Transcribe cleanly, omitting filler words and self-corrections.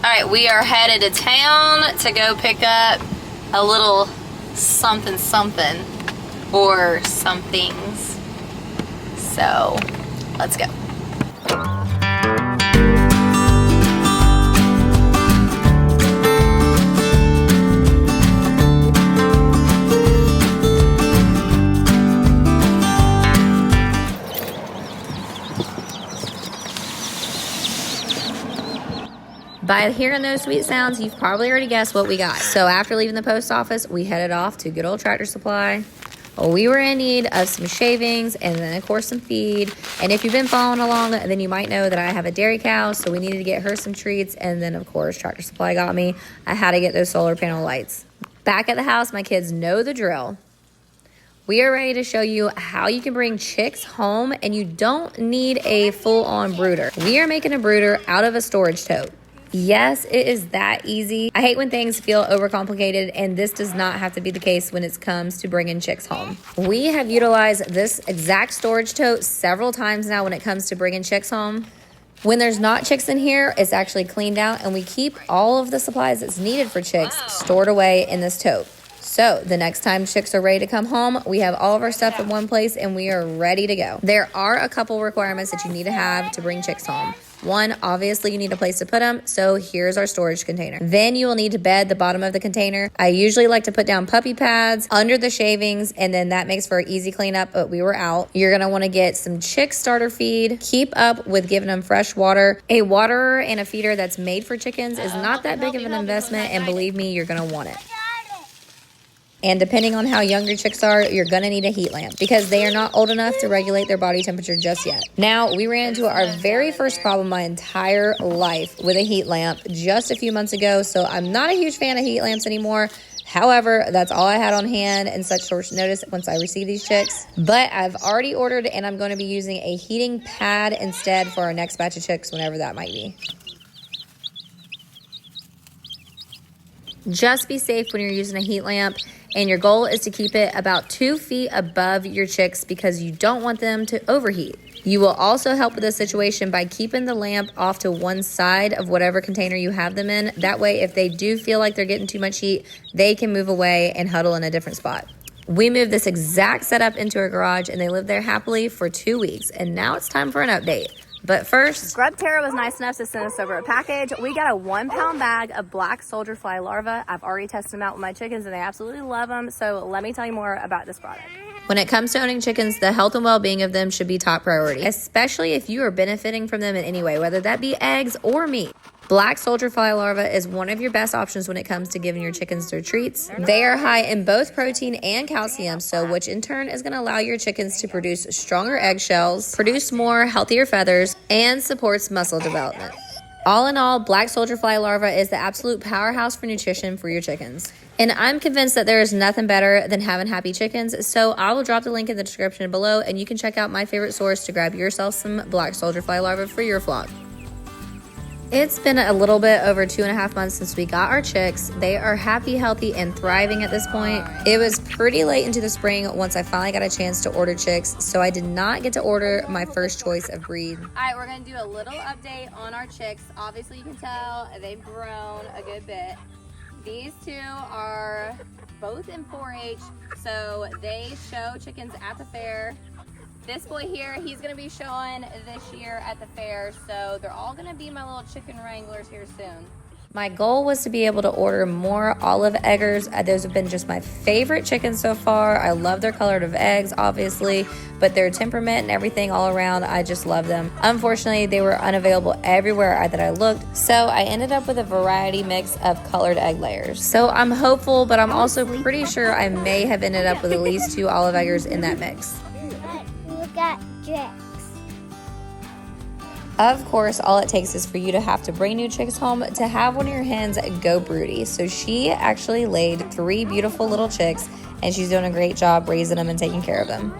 right, we are headed to town to go pick up a little something something or some things. So let's go. By hearing those sweet sounds, you've probably already guessed what we got. So after leaving the post office, we headed off to good old Tractor Supply. We were in need of some shavings and then of course some feed. And if you've been following along, then you might know that I have a dairy cow, so we needed to get her some treats. And then of course Tractor Supply got me. I had to get those solar panel lights. Back at the house, my kids know the drill. We are ready to show you how you can bring chicks home and you don't need a full-on brooder. We are making a brooder out of a storage tote. Yes, it is that easy. I hate when things feel overcomplicated, and this does not have to be the case when it comes to bringing chicks home. We have utilized this exact storage tote several times now when it comes to bringing chicks home. When there's not chicks in here, it's actually cleaned out, and we keep all of the supplies that's needed for chicks stored away in this tote. So the next time chicks are ready to come home, we have all of our stuff in one place and we are ready to go. There are a couple requirements that you need to have to bring chicks home. One, obviously you need a place to put them, so here's our storage container. Then you will need to bed the bottom of the container. I usually like to put down puppy pads under the shavings, and then that makes for easy cleanup, but we were out. You're gonna wanna get some chick starter feed. Keep up with giving them fresh water. A waterer and a feeder that's made for chickens is not that big of an investment, and believe me, you're gonna want it. And depending on how young your chicks are, you're gonna need a heat lamp because they are not old enough to regulate their body temperature just yet. Now, we ran into our very first problem my entire life with a heat lamp just a few months ago, so I'm not a huge fan of heat lamps anymore. However, that's all I had on hand in such short notice once I received these chicks. But I've already ordered and I'm gonna be using a heating pad instead for our next batch of chicks, whenever that might be. Just be safe when you're using a heat lamp, and your goal is to keep it about 2 feet above your chicks because you don't want them to overheat. You will also help with this situation by keeping the lamp off to one side of whatever container you have them in. That way, if they do feel like they're getting too much heat, they can move away and huddle in a different spot. We moved this exact setup into our garage and they lived there happily for 2 weeks. And now it's time for an update. But first, GRUBTERRA was nice enough to send us over a package. We got a 1-pound bag of black soldier fly larvae. I've already tested them out with my chickens and they absolutely love them. So let me tell you more about this product. When it comes to owning chickens, the health and well-being of them should be top priority, especially if you are benefiting from them in any way, whether that be eggs or meat. Black soldier fly larvae is one of your best options when it comes to giving your chickens their treats. They are high in both protein and calcium, which in turn is going to allow your chickens to produce stronger eggshells, produce more healthier feathers, and supports muscle development. All in all, black soldier fly larvae is the absolute powerhouse for nutrition for your chickens. And I'm convinced that there is nothing better than having happy chickens, so I will drop the link in the description below and you can check out my favorite source to grab yourself some black soldier fly larvae for your flock. It's been a little bit over 2.5 months since we got our chicks. They are happy, healthy, and thriving at this point. It was pretty late into the spring once I finally got a chance to order chicks, so I did not get to order my first choice of breed. All right, we're gonna do a little update on our chicks. Obviously, you can tell they've grown a good bit. These two are both in 4-H, so they show chickens at the fair. This boy here, he's gonna be showing this year at the fair, so they're all gonna be my little chicken wranglers here soon. My goal was to be able to order more olive eggers. Those have been just my favorite chickens so far. I love their color of eggs, obviously, but their temperament and everything all around, I just love them. Unfortunately, they were unavailable everywhere that I looked, so I ended up with a variety mix of colored egg layers. So I'm hopeful, but I'm also pretty sure I may have ended up with at least 2 olive eggers in that mix. Got chicks. Of course, all it takes is for you to have to bring new chicks home to have one of your hens go broody. So she actually laid 3 beautiful little chicks and she's doing a great job raising them and taking care of them.